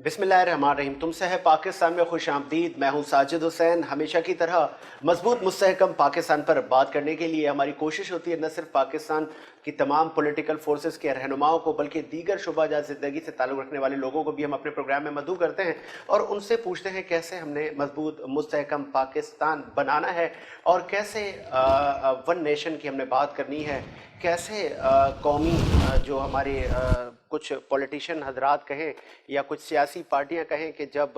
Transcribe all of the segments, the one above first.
बिस्मिल्लाहिर्रहमानिर्रहीम। तुमसे है पाकिस्तान में खुश आमदीद। मैं हूँ साजिद हुसैन। हमेशा की तरह मजबूत मुस्तहकम पाकिस्तान पर बात करने के लिए हमारी कोशिश होती है न सिर्फ पाकिस्तान की तमाम पॉलिटिकल फोर्सेस के रहनुमाओं को, बल्कि दीगर शुबाजा ज़िंदगी से ताल्लुक़ रखने वाले लोगों को भी हम अपने प्रोग्राम में मदऊ करते हैं और उनसे पूछते हैं कैसे हमने मजबूत मुस्तहकम पाकिस्तान बनाना है और कैसे वन नेशन की हमने बात करनी है, कैसे कौमी जो हमारे कुछ पॉलिटिशियन हजरात कहें या कुछ सियासी पार्टियां कहें कि जब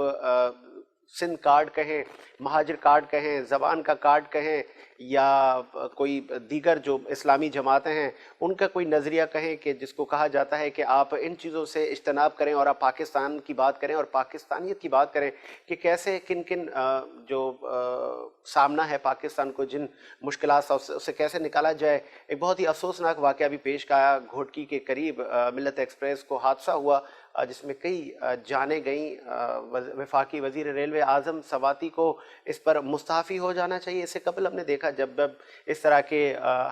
सिंध कार्ड कहें, महाजिर कार्ड कहें, ज़बान का कार्ड कहें या कोई दीगर जो इस्लामी जमातें हैं उनका कोई नज़रिया कहें कि जिसको कहा जाता है कि आप इन चीज़ों से इज्तनाब करें और आप पाकिस्तान की बात करें और पाकिस्तानियत की बात करें कि कैसे किन किन जो सामना है पाकिस्तान को, जिन मुश्किलात से उससे कैसे निकाला जाए। एक बहुत ही अफसोसनाक वाक़या भी पेश आया। घोटकी के करीब मिल्लत एक्सप्रेस को हादसा हुआ जिसमें कई जानें गईं। वफाकी वज़ीर रेलवे आज़म सवाती को इस पर मुस्ताफ़ी हो जाना चाहिए। इससे कबल हमने देखा जब इस तरह के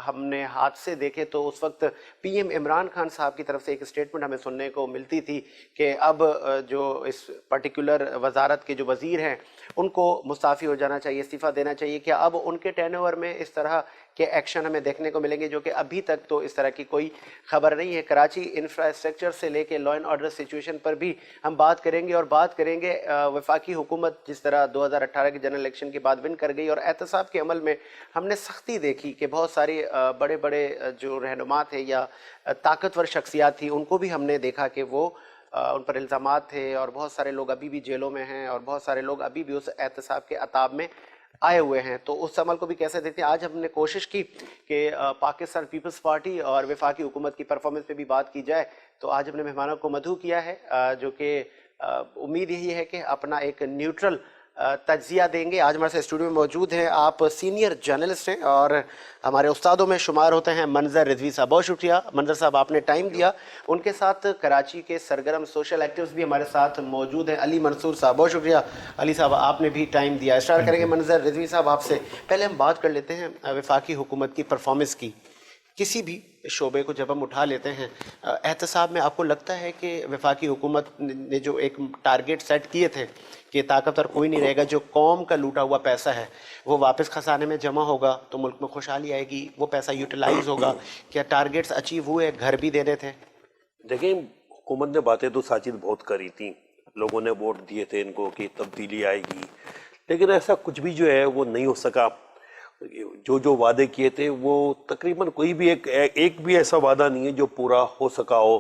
हमने हादसे देखे तो उस वक्त पीएम इमरान खान साहब की तरफ से एक स्टेटमेंट हमें सुनने को मिलती थी कि अब जो इस पर्टिकुलर वजारत के जो वज़ीर हैं उनको मुस्ताफ़ी हो जाना चाहिए, इस्तीफ़ा देना चाहिए। क्या अब उनके टेनओवर में इस तरह के एक्शन हमें देखने को मिलेंगे, जो कि अभी तक तो इस तरह की कोई खबर नहीं है। कराची इंफ्रास्ट्रक्चर से लेके लॉ एंड ऑर्डर सिचुएशन पर भी हम बात करेंगे और बात करेंगे वफाकी हुकूमत जिस तरह 2018 के जनरल इलेक्शन के बाद विन कर गई और एहतसाब के अमल में हमने सख्ती देखी कि बहुत सारे बड़े बड़े जो रहनुमा थे या ताकतवर शख्सियात थी उनको भी हमने देखा कि वो उन पर इल्ज़ामात थे और बहुत सारे लोग अभी भी जेलों में हैं और बहुत सारे लोग अभी भी उस एहतसाब के अताब में आए हुए हैं। तो उस अमल को भी कैसे देखते हैं। आज हमने कोशिश की कि पाकिस्तान पीपल्स पार्टी और वफाकी हुकूमत की परफॉर्मेंस पे भी बात की जाए। तो आज हमने मेहमानों को मदऊ किया है जो कि उम्मीद यही है कि अपना एक न्यूट्रल तज्जिया देंगे। आज हमारे साथ स्टूडियो में मौजूद हैं, आप सीनियर जर्नलिस्ट हैं और हमारे उस्तादों में शुमार होते हैं मंजर रिजवी साहब। बहुत शुक्रिया मंजर साहब, आपने टाइम दिया। उनके साथ कराची के सरगर्म सोशल एक्टिविस्ट भी हमारे साथ मौजूद हैं, अली मंसूर साहब। बहुत शुक्रिया अली साहब, आपने भी टाइम दिया। स्टार्ट करेंगे मंजर रिजवी साहब आपसे। पहले हम बात कर लेते हैं वफाकी हुकूमत की परफॉर्मेंस की। किसी भी शोबे को जब हम उठा लेते हैं एहतसाब में, आपको लगता है कि वफाकी हुकूमत ने जो एक टारगेट सेट किए थे कि ताकतवर कोई नहीं रहेगा, जो कौम का लूटा हुआ पैसा है वो वापस खजाने में जमा होगा तो मुल्क में खुशहाली आएगी, वो पैसा यूटिलाइज होगा, क्या टारगेट्स अचीव हुए? घर भी देने थे। देखिए, हुकूमत ने बातें तो साजिद बहुत करी थी, लोगों ने वोट दिए थे इनको कि तब्दीली आएगी, लेकिन ऐसा कुछ भी जो है वो नहीं हो सका। जो वादे किए थे वो तकरीबन कोई भी एक भी ऐसा वादा नहीं है जो पूरा हो सका हो।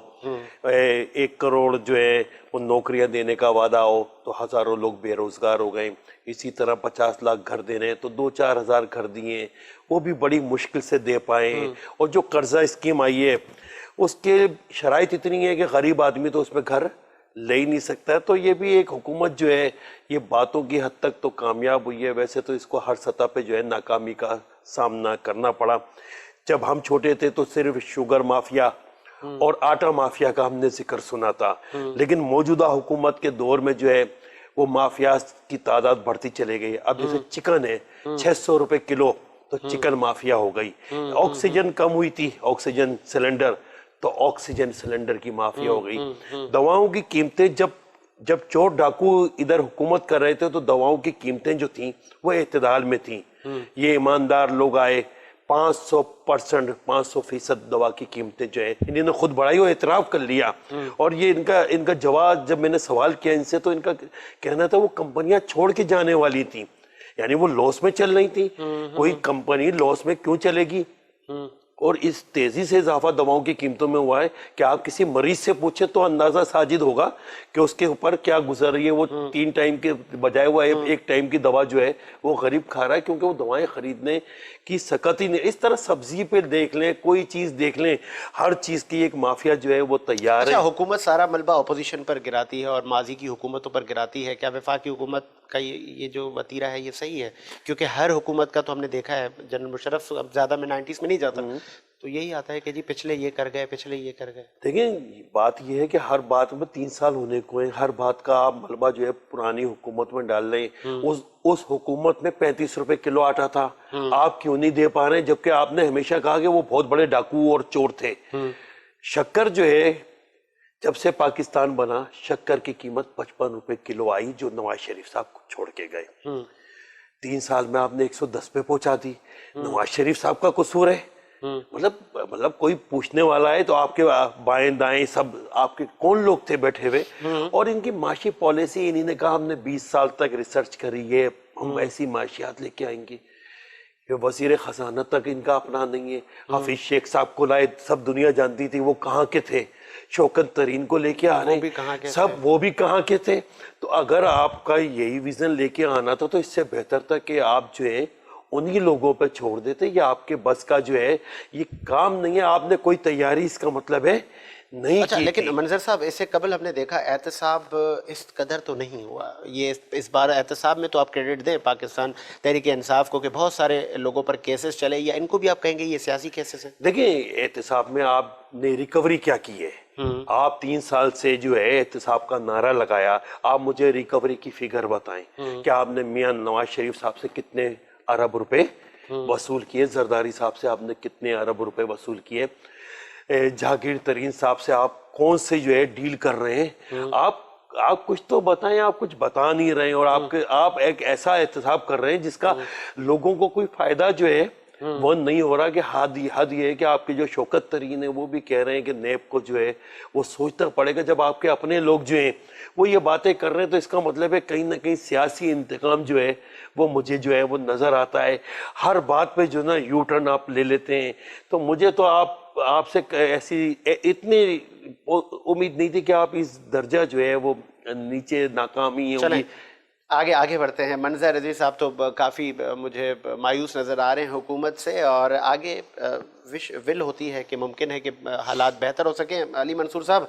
1 करोड़ जो है वो नौकरियां देने का वादा हो तो हज़ारों लोग बेरोजगार हो गए। इसी तरह 50 लाख घर देने तो 2-4 हज़ार घर दिए, वो भी बड़ी मुश्किल से दे पाए। और जो कर्जा स्कीम आई है उसके शराइत इतनी है कि गरीब आदमी तो उसमें घर ले ही नहीं सकता है। तो ये भी एक हुकूमत जो है ये बातों की हद तक तो कामयाब हुई है, वैसे तो इसको हर सतह पे जो है नाकामी का सामना करना पड़ा। जब हम छोटे थे तो सिर्फ शुगर माफिया और आटा माफिया का हमने जिक्र सुना था, लेकिन मौजूदा हुकूमत के दौर में जो है वो माफिया की तादाद बढ़ती चली गई। अब जैसे चिकन है 600 रुपए किलो, तो चिकन माफिया हो गई। ऑक्सीजन कम हुई थी, ऑक्सीजन सिलेंडर, तो ऑक्सीजन सिलेंडर की माफिया हो गई। दवाओं की कीमतें जब चोर डाकू इधर हुकूमत कर रहे थे तो दवाओं की कीमतें जो थी वो एतदाल में थी। ये ईमानदार लोग आए, 500% 500% दवा की कीमतें जो है इन्होंने खुद बढ़ाई और एतराफ़ कर लिया। और ये इनका जवाब जब मैंने सवाल किया इनसे तो इनका कहना था वो कंपनियां छोड़ के जाने वाली थी, यानी वो लॉस में चल रही थी। कोई कंपनी लॉस में क्यों चलेगी? और इस तेजी से इजाफा दवाओं की कीमतों में हुआ है कि आप किसी मरीज से पूछे तो अंदाजा साजिद होगा कि उसके ऊपर क्या गुजर रही है। वो 3 टाइम के बजाय हुआ 1 टाइम की दवा जो है वो गरीब खा रहा है, क्योंकि वो दवाएं खरीदने की सकत ही नहीं। इस तरह सब्जी पे देख लें, कोई चीज देख लें, हर चीज की एक माफिया जो है वो तैयार है। हुकूमत सारा मलबा अपोजिशन पर गिराती है और माजी की हुकूमतों पर गिराती है। क्या वफाकी हुकूमत का ये जो वतीरा है ये सही है? क्योंकि हर हुकूमत का तो हमने देखा है, जनरल मुशर्रफ अब ज्यादा में 90s में नहीं जाता तो यही आता है कि जी पिछले ये कर गए, पिछले ये कर गए। देखिए, बात ये है कि हर बात में 3 साल होने को है, हर बात का आप मलबा जो है पुरानी हुकूमत में डाल रहे हैं। उस हुकूमत में 35 रुपए किलो आटा था, आप क्यों नहीं दे पा रहे हैं? जबकि आपने हमेशा कहा कि वो बहुत बड़े डाकू और चोर थे। शक्कर जो है جب سے پاکستان بنا شکر کی قیمت 55 روپے کلو آئی جو نواز شریف صاحب کو چھوڑ کے گئے. 3 سال میں آپ نے 110 پہ پہنچا دی. نواز شریف صاحب کا قصور ہے؟ مطلب کوئی پوچھنے والا ہے تو آپ کے بائیں دائیں سب آپ کے کون لوگ تھے بیٹھے ہوئے؟ اور ان کی معاشی پالیسی انہی نے کہا ہم نے 20 سال تک ریسرچ کری ہے, ہم ایسی معاشیات لے کے آئیں گے. وزیر خزانہ تک ان کا اپنا نہیں ہے. حفیظ شیخ صاحب کو لائے, سب دنیا جانتی تھی وہ کہاں کے تھے. شوکت ترین کو لے کے آ رہے ہیں سب, وہ بھی کہاں کے تھے. تو اگر آپ کا یہی ویژن لے کے آنا تھا تو اس سے بہتر تھا کہ آپ جو ہے انہی لوگوں پہ چھوڑ دیتے. یہ آپ کے بس کا جو ہے یہ کام نہیں ہے, آپ نے کوئی تیاری اس کا مطلب ہے نہیں. اچھا لیکن منظر صاحب اس سے قبل ہم نے دیکھا احتساب اس قدر تو نہیں ہوا. یہ اس بار احتساب میں تو آپ کریڈٹ دیں پاکستان تحریک انصاف کو کہ بہت سارے لوگوں پر کیسز چلے, یا ان کو بھی آپ کہیں گے یہ سیاسی کیسز ہیں؟ دیکھیں احتساب میں آپ نے ریکوری کیا کی ہے. آپ 3 سال سے جو ہے احتساب کا نعرہ لگایا. آپ مجھے ریکوری کی فگر بتائیں کہ آپ نے میاں نواز شریف صاحب سے کتنے ارب روپے وصول کیے, زرداری صاحب سے آپ نے کتنے ارب روپے وصول کیے, جہانگیر ترین صاحب سے آپ کون سے جو ہے ڈیل کر رہے ہیں. آپ کچھ تو بتائیں, آپ کچھ بتا نہیں رہے ہیں. اور آپ ایک ایسا احتساب کر رہے ہیں جس کا لوگوں کو کوئی فائدہ جو ہے وہ نہیں ہو رہا. کہ حد یہ ہے کہ آپ کے جو شوکت ترین ہے وہ بھی کہہ رہے ہیں کہ نیب کو جو ہے وہ سوچنا پڑے گا. جب آپ کے اپنے لوگ جو ہیں وہ یہ باتیں کر رہے ہیں تو اس کا مطلب ہے کہیں نہ کہیں سیاسی انتقام جو ہے وہ مجھے جو ہے وہ نظر آتا ہے. ہر بات پہ جو نا یو ٹرن آپ لے لیتے ہیں. تو مجھے تو آپ سے ایسی اتنی امید نہیں تھی کہ آپ اس درجہ جو ہے وہ نیچے ناکامی ہوگی. آگے بڑھتے ہیں. منظر رضوی صاحب تو کافی مجھے مایوس نظر آ رہے ہیں حکومت سے, اور آگے ول ہوتی ہے کہ ممکن ہے کہ حالات بہتر ہو سکیں. علی منصور صاحب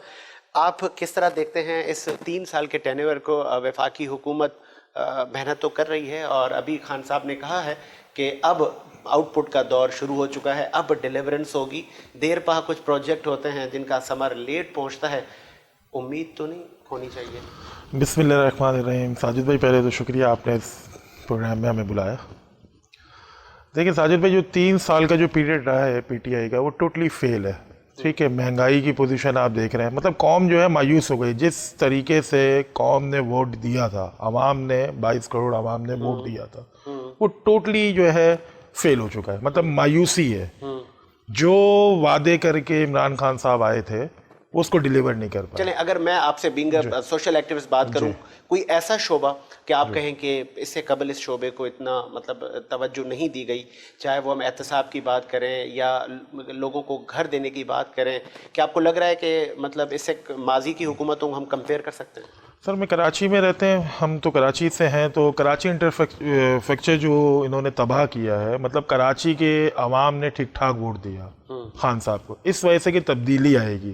آپ کس طرح دیکھتے ہیں اس 3 سال کے ٹینیور کو؟ وفاقی حکومت محنت تو کر رہی ہے, اور ابھی خان صاحب نے کہا ہے کہ اب آؤٹ پٹ کا دور شروع ہو چکا ہے, اب ڈیلیورنس ہوگی. دیر پا کچھ پروجیکٹ ہوتے ہیں جن کا ثمر لیٹ پہنچتا ہے, امید تو نہیں ہونی چاہیے. بسم اللہ الرحمن الرحیم. ساجد بھائی پہلے تو شکریہ آپ نے اس پروگرام میں ہمیں بلایا. دیکھیں ساجد بھائی جو 3 سال کا جو پیریڈ رہا ہے پی ٹی آئی کا وہ ٹوٹلی فیل ہے. ٹھیک ہے, مہنگائی کی پوزیشن آپ دیکھ رہے ہیں, مطلب قوم جو ہے مایوس ہو گئی. جس طریقے سے قوم نے ووٹ دیا تھا, عوام نے 22 کروڑ عوام نے ووٹ دیا تھا, وہ ٹوٹلی جو ہے فیل ہو چکا ہے. مطلب مایوسی ہے. جو وعدے کر کے عمران خان صاحب آئے تھے وہ اس کو ڈیلیور نہیں کر پائے. چلیں اگر میں آپ سے بینگ سوشل ایکٹیوسٹ بات کروں, کوئی ایسا شعبہ کہ آپ کہیں کہ اس سے قبل اس شعبے کو اتنا مطلب توجہ نہیں دی گئی, چاہے وہ ہم احتساب کی بات کریں یا لوگوں کو گھر دینے کی بات کریں, کہ آپ کو لگ رہا ہے کہ مطلب اس سے ماضی کی حکومتوں کو ہم کمپیئر کر سکتے ہیں؟ سر میں کراچی میں رہتے ہیں, ہم تو کراچی سے ہیں, تو کراچی انفراسٹرکچر جو انہوں نے تباہ کیا ہے, مطلب کراچی کے عوام نے ٹھیک ٹھاک ووٹ دیا خان صاحب کو, اس وجہ سے کہ تبدیلی آئے گی.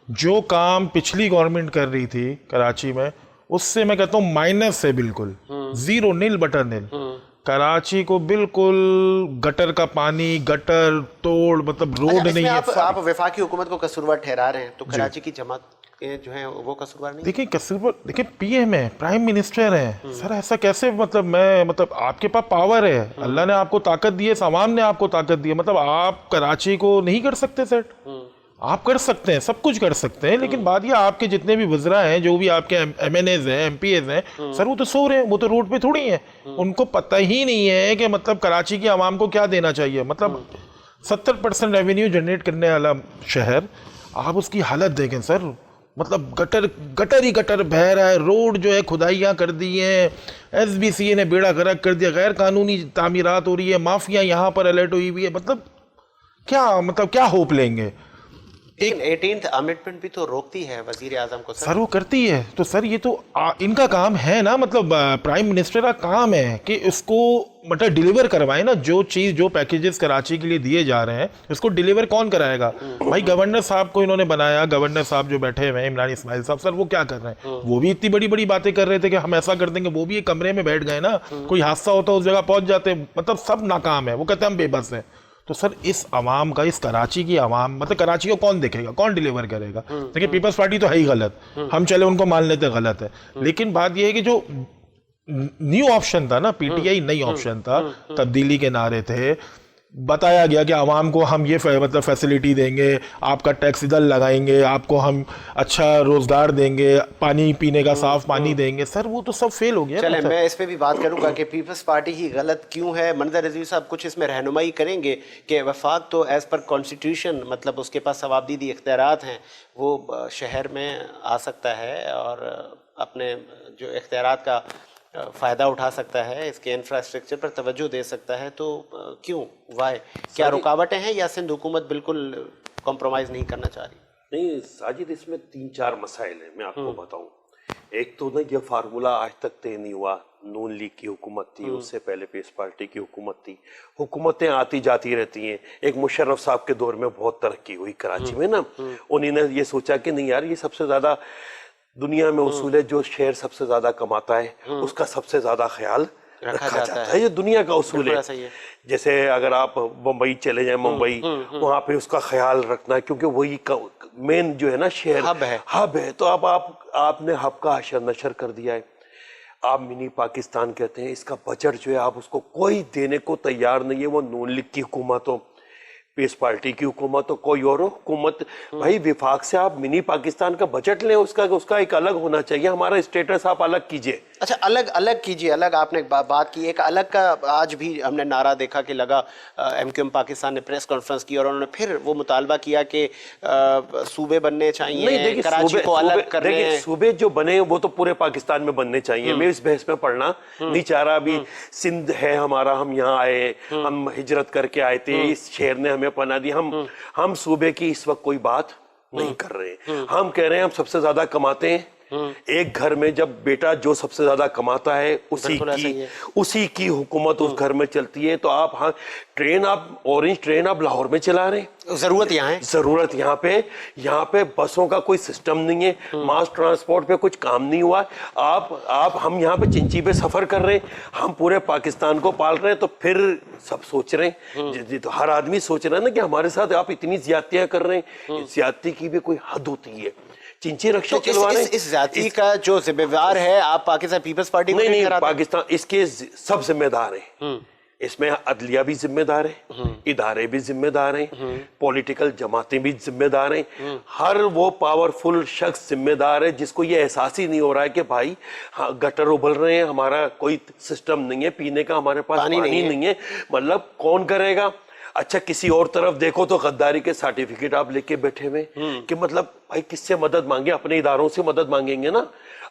جو کام پچھلی گورنمنٹ کر رہی تھی کراچی میں, اس سے میں کہتا ہوں مائنس ہے, بالکل 0 نل بٹر نل. کراچی کو بالکل گٹر کا پانی, گٹر توڑ, مطلب روڈ نہیں ہے. آپ وفاقی حکومت کو قصوروار ٹھہرا رہے ہیں, تو کراچی کی جماعت جو ہیں وہ قصوروار نہیں؟ دیکھیں قصوروار, دیکھیں پی ایم ہے, پرائم منسٹر ہیں سر, ایسا کیسے؟ مطلب آپ کے پاس پاور ہے, اللہ نے آپ کو طاقت دی ہے, عوام نے آپ کو طاقت دی ہے, مطلب آپ کراچی کو نہیں کر سکتے سیٹ؟ آپ کر سکتے ہیں, سب کچھ کر سکتے ہیں, لیکن بات یہ آپ کے جتنے بھی وزراء ہیں, جو بھی آپ کے ایم این ایز ہیں, ایم پی ایز ہیں, سر وہ تو سو رہے ہیں, وہ تو روڈ پہ تھوڑی ہیں. ان کو پتہ ہی نہیں ہے کہ مطلب کراچی کی عوام کو کیا دینا چاہیے. مطلب 70% ریونیو جنریٹ کرنے والا شہر, آپ اس کی حالت دیکھیں سر, مطلب گٹر ہی گٹر بہہ رہا ہے, روڈ جو ہے کھدائیاں کر دی ہیں, ایس بی سی اے نے بیڑا غرق کر دیا, غیر قانونی تعمیرات ہو رہی ہے, مافیا یہاں پر الرٹ ہوئی ہوئی ہے. مطلب کیا ہوپ لیں گے؟ ایک 18th امنڈمنٹ بھی تو روکتی ہے وزیر اعظم کو سر, وہ کرتی ہے. تو سر یہ تو ان کا کام ہے نا, مطلب پرائم منسٹر کا کام ہے کہ اس کو مطلب ڈیلیور کروائے نا. جو چیز, جو پیکیجز کراچی کے لیے دیے جا رہے ہیں, اس کو ڈیلیور کون کرائے گا بھائی؟ گورنر صاحب کو انہوں نے بنایا, گورنر صاحب جو بیٹھے ہوئے ہیں عمران اسماعیل صاحب, سر وہ کیا کر رہے ہیں؟ وہ بھی اتنی بڑی بڑی باتیں کر رہے تھے کہ ہم ایسا کر دیں گے, وہ بھی ایک کمرے میں بیٹھ گئے نا, کوئی حادثہ ہوتا اس جگہ پہنچ جاتے, مطلب سب ناکام ہے. وہ کہتے ہیں ہم بے بس ہیں. تو سر اس عوام کا, اس کراچی کی عوام, مطلب کراچی کو کون دیکھے گا, کون ڈیلیور کرے گا؟ دیکھیں پیپلز پارٹی تو ہے ہی غلط, ہم چلے ان کو مان لیتے غلط ہے, لیکن بات یہ ہے کہ جو نیو آپشن تھا نا, پی ٹی آئی نئی آپشن تھا, تبدیلی کے نعرے تھے, बताया गया कि आवाम को हम ये मतलब फैसिलिटी देंगे, आपका टैक्स इधर लगाएंगे, आपको हम अच्छा रोजगार देंगे, पानी पीने का साफ पानी देंगे। सर वो तो सब फेल हो गया। चले मैं इस पे भी बात करूंगा कि पीपल्स पार्टी ही गलत क्यों है। मंजर रज़वी साहब कुछ इसमें रहनुमाई करेंगे कि वफाक तो एज़ पर कॉन्स्टिट्यूशन मतलब उसके पास सवाबदीदी इख्तियारात हैं, वो शहर में आ सकता है और अपने जो इख्तियारात का फ़ायदा उठा सकता है, इसके इंफ्रास्ट्रक्चर पर तवज्जो दे सकता है, तो क्यों वाई क्या रुकावटें हैं या सिंध हुकूमत बिल्कुल कॉम्प्रोमाइज़ नहीं करना चाह रही? नहीं साजिद, इसमें 3-4 मसाइल हैं, मैं आपको बताऊं। एक तो ना ये फार्मूला आज तक तय नहीं हुआ। नून लीग की हुकूमत थी, उससे पहले पीस पार्टी की हुकूमत थी, हुकूमतें आती जाती रहती हैं। एक मुशर्रफ साहब के दौर में बहुत तरक्की हुई कराची में ना, उन्होंने ये सोचा कि नहीं यार ये सबसे ज़्यादा दुनिया में उसूल है, जो शहर सबसे ज्यादा कमाता है उसका सबसे ज्यादा ख्याल रखा जाता है। ये दुनिया का उसूल है। जैसे अगर आप मुंबई चले जाएं, मुंबई वहाँ पे उसका ख्याल रखना है, क्योंकि वही मेन जो है ना शहर हब है। तो अब आपने हब का अशर नशर कर दिया है। आप मिनी पाकिस्तान कहते हैं, इसका बजट जो है आप उसको कोई देने को तैयार नहीं है। वो नून लीग की हुकूमत हो, पीस पार्टी की हुकूमत हो, कोई और हुकूमत, भाई विफाक से आप मिनी पाकिस्तान का बजट लें, उसका एक अलग होना चाहिए। हमारा स्टेटस आप अलग कीजिए। अच्छा, अलग कीजिए। अलग आपने बात की, एक अलग का आज भी हमने नारा देखा कि लगा MQM पाकिस्तान ने प्रेस कॉन्फ्रेंस की और उन्होंने फिर वो मुतालबा किया कि सूबे बनने चाहिए, कराची को अलग करने। देखिए सूबे जो बने वो तो पूरे पाकिस्तान में बनने चाहिए। मैं इस बहस में पढ़ना नहीं चाह रहा। अभी सिंध है हमारा, हम यहाँ आए, हम हिजरत करके आए थे, इस शहर ने हमें पनाह दी। हम सूबे की इस वक्त कोई बात नहीं कर रहे। हम कह रहे हैं हम सबसे ज्यादा कमाते हैं। एक घर में जब बेटा जो सबसे ज्यादा कमाता है उसी की हुकूमत उस घर में चलती है। तो आप ऑरेंज ट्रेन आप लाहौर में चला रहे हैं, जरूरत यहाँ है, जरूरत यहाँ पे बसों का कोई सिस्टम नहीं है, मास ट्रांसपोर्ट पे कुछ काम नहीं हुआ। हम यहाँ पे चिंची पे सफर कर रहे हैं, हम पूरे पाकिस्तान को पाल रहे हैं। तो फिर सब सोच रहे हैं, तो हर आदमी सोच रहा है ना कि हमारे साथ आप इतनी ज्यादतियां कर रहे हैं। ज्यादती की भी कोई हद होती है। चिंची रक्षा चलवा रहे हैं। इस जाति का जो जिम्मेदार है आप पाकिस्तान पीपल्स पार्टी को नहीं, पाकिस्तान इसके सब जिम्मेदार हैं। इसमें अदलिया भी जिम्मेदार है, इदारे भी जिम्मेदार हैं, पॉलिटिकल जमातें भी जिम्मेदार हैं। हर वो पावरफुल शख्स जिम्मेदार है जिसको ये एहसास ही नहीं हो रहा है कि भाई हाँ गटर उबल रहे हैं, हमारा कोई सिस्टम नहीं है, पीने का हमारे पास पानी नहीं है। मतलब कौन करेगा? अच्छा किसी और तरफ देखो तो गद्दारी के सर्टिफिकेट आप लेके बैठे हुए कि मतलब भाई किससे मदद मांगे? अपने इदारों से मदद मांगेंगे ना,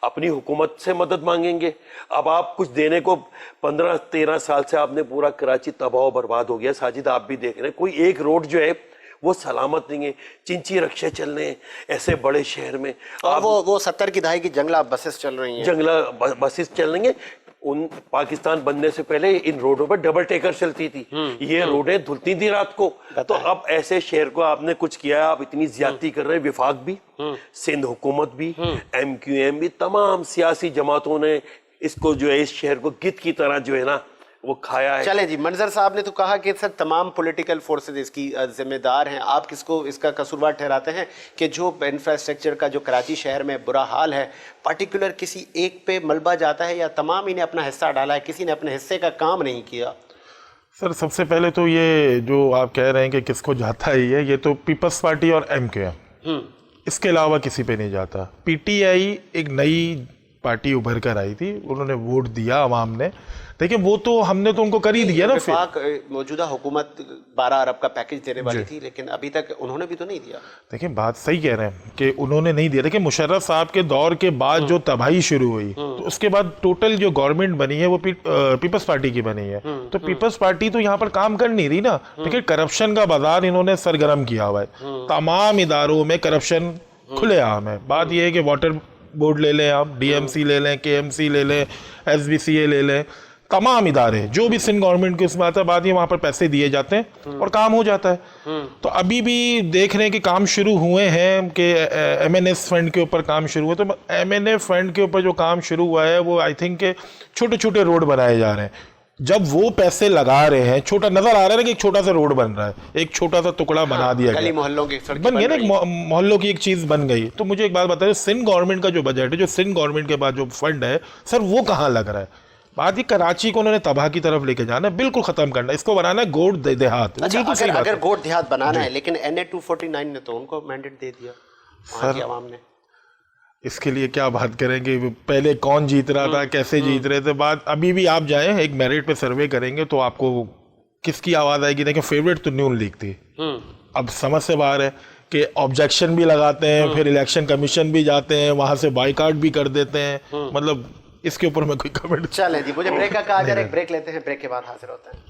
अपनी हुकूमत से मदद मांगेंगे। अब आप कुछ देने को 15-13 साल से आपने पूरा कराची तबाह बर्बाद हो गया। साजिद आप भी देख रहे हैं, कोई एक रोड जो है वो सलामत नहीं है। चिंची रक्षे चल रहे हैं ऐसे बड़े शहर में। और वो 70 की दहाई की जंगला बसेस चल रही हैं, जंगला बसेस चल रही हैं। उन पाकिस्तान बनने से पहले इन रोडों पर डबल टेकर चलती थी, ये रोडें धुलती थी रात को। तो अब ऐसे शहर को आपने कुछ किया, आप इतनी ज्यादती कर रहे हैं। विफाक भी, सिंध हुकूमत भी, MQM भी, तमाम सियासी जमातों ने इसको जो है इस शहर को गिद्ध की तरह जो है ना वो खाया है। चले जी, मंजर साहब ने तो कहा कि सर तमाम पॉलिटिकल फोर्सेस इसकी जिम्मेदार हैं। आप किसको इसका कसूरवार ठहराते हैं कि जो इंफ्रास्ट्रक्चर का जो कराची शहर में बुरा हाल है, पर्टिकुलर किसी एक पे मलबा जाता है या तमाम ही ने अपना हिस्सा डाला है, किसी ने अपने हिस्से का काम नहीं किया? सर सबसे पहले तो ये जो आप कह रहे हैं कि किसको जाता है ये तो पीपल्स पार्टी और MQM, इसके अलावा किसी पे नहीं जाता। PTI एक नई पार्टी उभर कर आई थी, उन्होंने वोट दिया आवाम ने। देखिए वो तो हमने तो उनको कर ही दिया ना। मौजूदा हुकूमत 12 अरब का पैकेज देने वाली थी, लेकिन अभी तक उन्होंने भी तो नहीं दिया। देखिए बात सही कह रहे हैं कि उन्होंने नहीं दिया। देखिए मुशर्रफ साहब के दौर के बाद जो तबाही शुरू हुई, तो उसके बाद टोटल जो गवर्नमेंट बनी है वो पीपल्स पार्टी की बनी है। तो पीपल्स पार्टी तो यहाँ पर काम कर नहीं रही ना। देखिए करप्शन का बाजार इन्होंने सरगर्म किया हुआ है, तमाम इदारों में करप्शन खुलेआम है। बात यह है कि वाटर बोर्ड ले लें आप, DMC ले लें, KMC ले लें, SBCA ले लें, तमाम इदारे जो भी सिंध गवर्नमेंट के उसमें आता है, बाद ये वहाँ पर पैसे दिए जाते हैं और काम हो जाता है। तो अभी भी देख रहे हैं कि काम शुरू हुए हैं कि MNF फंड के ऊपर काम शुरू हुआ। तो MNF फंड के ऊपर जो काम शुरू हुआ है वो आई थिंक के छोटे छोटे रोड बनाए जा रहे हैं। जब वो पैसे लगा रहे हैं, छोटा नजर आ रहा है ना कि एक छोटा सा रोड बन रहा है, एक छोटा सा टुकड़ा बना दिया गया, मोहल्लों की बन गया ना, मोहल्लों की एक चीज बन गई। तो मुझे एक बात बताइए, सिंध गवर्नमेंट का जो बजट है, जो सिंध गवर्नमेंट के पास जो फंड है सर, वो कहाँ लग रहा है? बात ये कराची को उन्होंने तबाह की तरफ लेके जाना है, बिल्कुल खत्म करना है, इसको बनाना है गोड देहात। अच्छा, बिल्कुल सही अगर बात अगर है। गोट देहात बनाना है, लेकिन NA 249 ने तो उनको मैंडेट दे दिया वहाँ की आवाम ने। इसके लिए क्या बात करेंगे, पहले कौन जीत रहा था, कैसे जीत रहे थे, बात अभी भी आप जाएं एक मेरिट पे सर्वे करेंगे तो आपको किसकी आवाज़ आएगी। देखिए फेवरेट तो नून लीग थी, अब समझ से बाहर है कि ऑब्जेक्शन भी लगाते हैं, फिर इलेक्शन कमीशन भी जाते हैं, वहाँ से बाइकआउट भी कर देते हैं, मतलब इसके ऊपर मैं कोई कमेंट। चलें जी, मुझे ब्रेक का कहा जा रहा है, एक ब्रेक लेते हैं, ब्रेक के बाद हाजिर होते हैं।